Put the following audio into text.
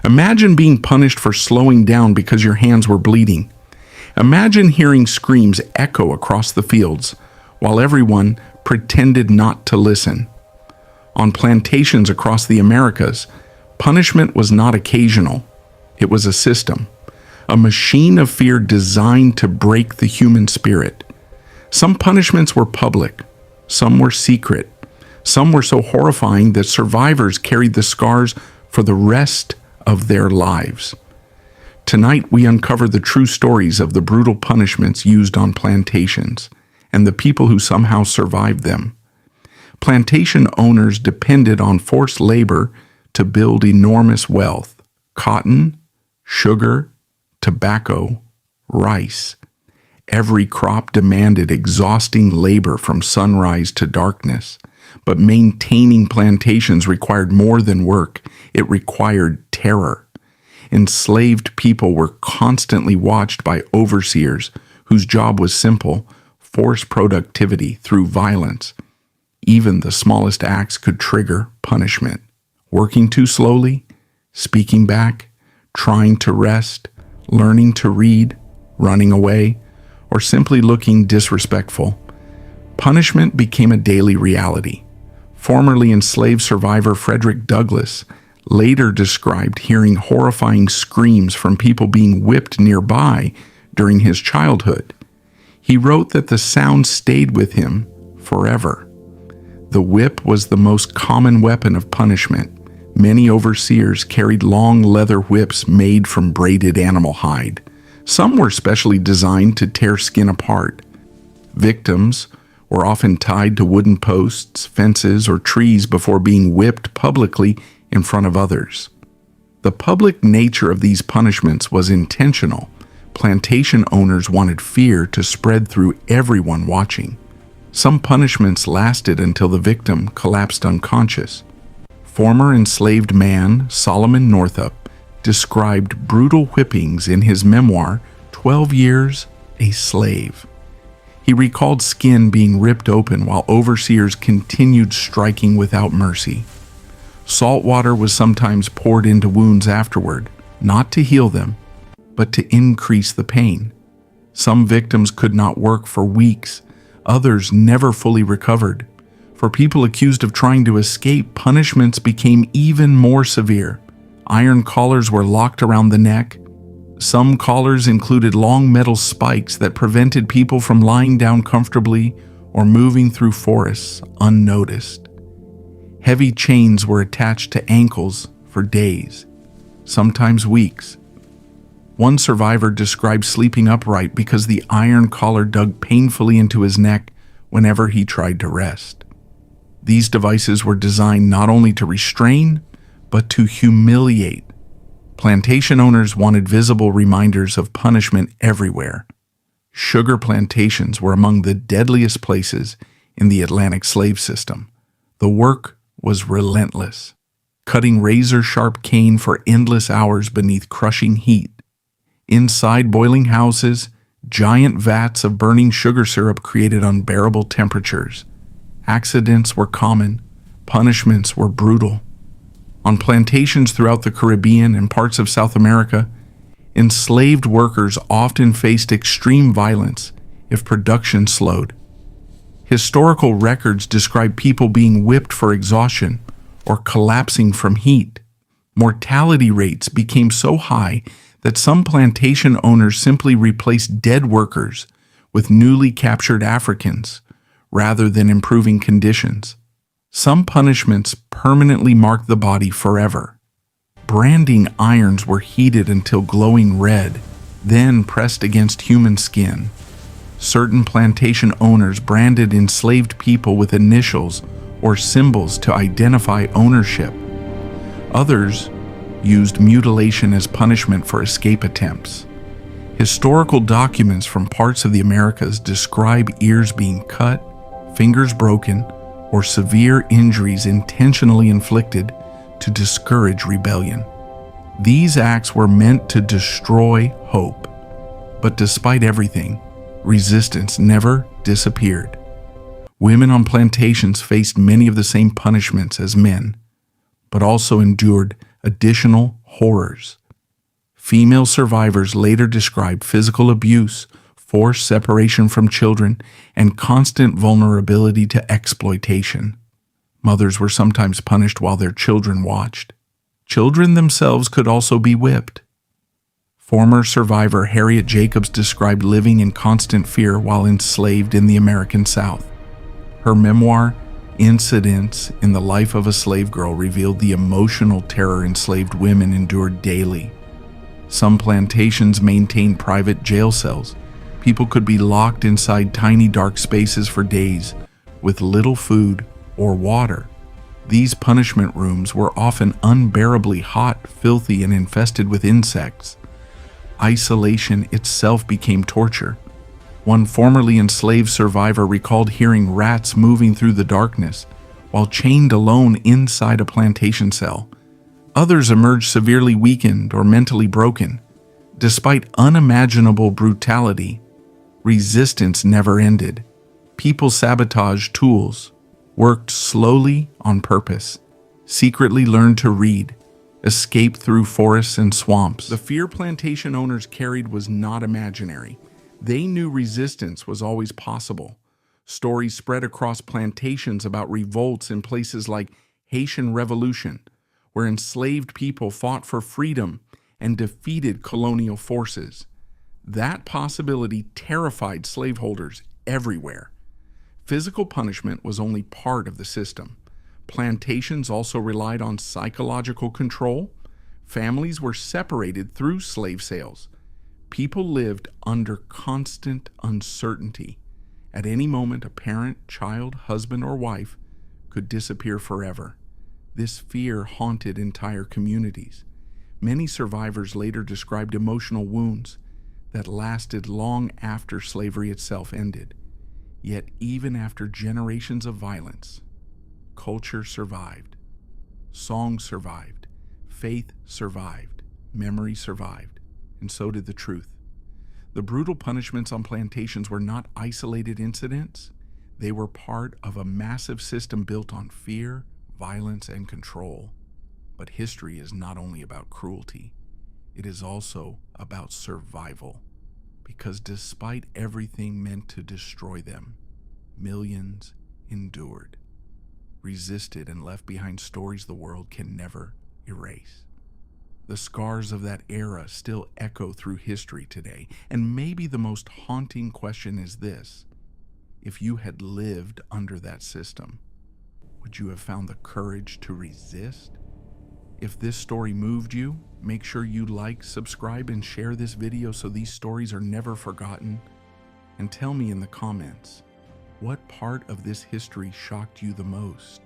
Imagine being punished for slowing down because your hands were bleeding. Imagine hearing screams echo across the fields while everyone pretended not to listen. On plantations across the Americas, punishment was not occasional. It was a system, a machine of fear designed to break the human spirit. Some punishments were public, some were secret, some were so horrifying that survivors carried the scars for the rest of their lives. Tonight, we uncover the true stories of the brutal punishments used on plantations and the people who somehow survived them. Plantation owners depended on forced labor to build enormous wealth: cotton, sugar, tobacco, rice. Every crop demanded exhausting labor from sunrise to darkness. But maintaining plantations required more than work. It required terror. Enslaved people were constantly watched by overseers whose job was simple: force productivity through violence. Even the smallest acts could trigger punishment. Working too slowly, speaking back, trying to rest, learning to read, running away, or simply looking disrespectful. Punishment became a daily reality. Formerly enslaved survivor Frederick Douglass later described hearing horrifying screams from people being whipped nearby during his childhood. He wrote that the sound stayed with him forever. The whip was the most common weapon of punishment. Many overseers carried long leather whips made from braided animal hide. Some were specially designed to tear skin apart. Victims were often tied to wooden posts, fences, or trees before being whipped publicly in front of others. The public nature of these punishments was intentional. Plantation owners wanted fear to spread through everyone watching. Some punishments lasted until the victim collapsed unconscious. Former enslaved man Solomon Northup described brutal whippings in his memoir, 12 Years a Slave. He recalled skin being ripped open while overseers continued striking without mercy. Salt water was sometimes poured into wounds afterward, not to heal them, but to increase the pain. Some victims could not work for weeks. Others never fully recovered. For people accused of trying to escape, punishments became even more severe. Iron collars were locked around the neck. Some collars included long metal spikes that prevented people from lying down comfortably or moving through forests unnoticed. Heavy chains were attached to ankles for days, sometimes weeks. One survivor described sleeping upright because the iron collar dug painfully into his neck whenever he tried to rest. These devices were designed not only to restrain, but to humiliate. Plantation owners wanted visible reminders of punishment everywhere. Sugar plantations were among the deadliest places in the Atlantic slave system. The work was relentless, cutting razor-sharp cane for endless hours beneath crushing heat. Inside boiling houses, giant vats of burning sugar syrup created unbearable temperatures. Accidents were common. Punishments were brutal. On plantations throughout the Caribbean and parts of South America, enslaved workers often faced extreme violence if production slowed. Historical records describe people being whipped for exhaustion or collapsing from heat. Mortality rates became so high that some plantation owners simply replaced dead workers with newly captured Africans rather than improving conditions. Some punishments permanently marked the body forever. Branding irons were heated until glowing red, then pressed against human skin. Certain plantation owners branded enslaved people with initials or symbols to identify ownership. Others used mutilation as punishment for escape attempts. Historical documents from parts of the Americas describe ears being cut, fingers broken, or severe injuries intentionally inflicted to discourage rebellion. These acts were meant to destroy hope. But despite everything, resistance never disappeared. Women on plantations faced many of the same punishments as men, but also endured additional horrors. Female survivors later described physical abuse, forced separation from children, and constant vulnerability to exploitation. Mothers were sometimes punished while their children watched. Children themselves could also be whipped. Former survivor Harriet Jacobs described living in constant fear while enslaved in the American South. Her memoir, Incidents in the Life of a Slave Girl, revealed the emotional terror enslaved women endured daily. Some plantations maintained private jail cells. People could be locked inside tiny dark spaces for days with little food or water. These punishment rooms were often unbearably hot, filthy, and infested with insects. Isolation itself became torture. One formerly enslaved survivor recalled hearing rats moving through the darkness while chained alone inside a plantation cell. Others emerged severely weakened or mentally broken. Despite unimaginable brutality, resistance never ended. People sabotaged tools, worked slowly on purpose, secretly learned to read, escaped through forests and swamps. The fear plantation owners carried was not imaginary. They knew resistance was always possible. Stories spread across plantations about revolts in places like Haitian Revolution, where enslaved people fought for freedom and defeated colonial forces. That possibility terrified slaveholders everywhere. Physical punishment was only part of the system. Plantations also relied on psychological control. Families were separated through slave sales. People lived under constant uncertainty. At any moment, a parent, child, husband, or wife could disappear forever. This fear haunted entire communities. Many survivors later described emotional wounds that lasted long after slavery itself ended. Yet even after generations of violence, culture survived, song survived, faith survived, memory survived, and so did the truth. The brutal punishments on plantations were not isolated incidents. They were part of a massive system built on fear, violence, and control. But history is not only about cruelty, it is also about survival. Because despite everything meant to destroy them, millions endured, resisted, and left behind stories the world can never erase. The scars of that era still echo through history today, and maybe the most haunting question is this: if you had lived under that system, would you have found the courage to resist? If this story moved you, make sure you like, subscribe, and share this video so these stories are never forgotten. And tell me in the comments, what part of this history shocked you the most?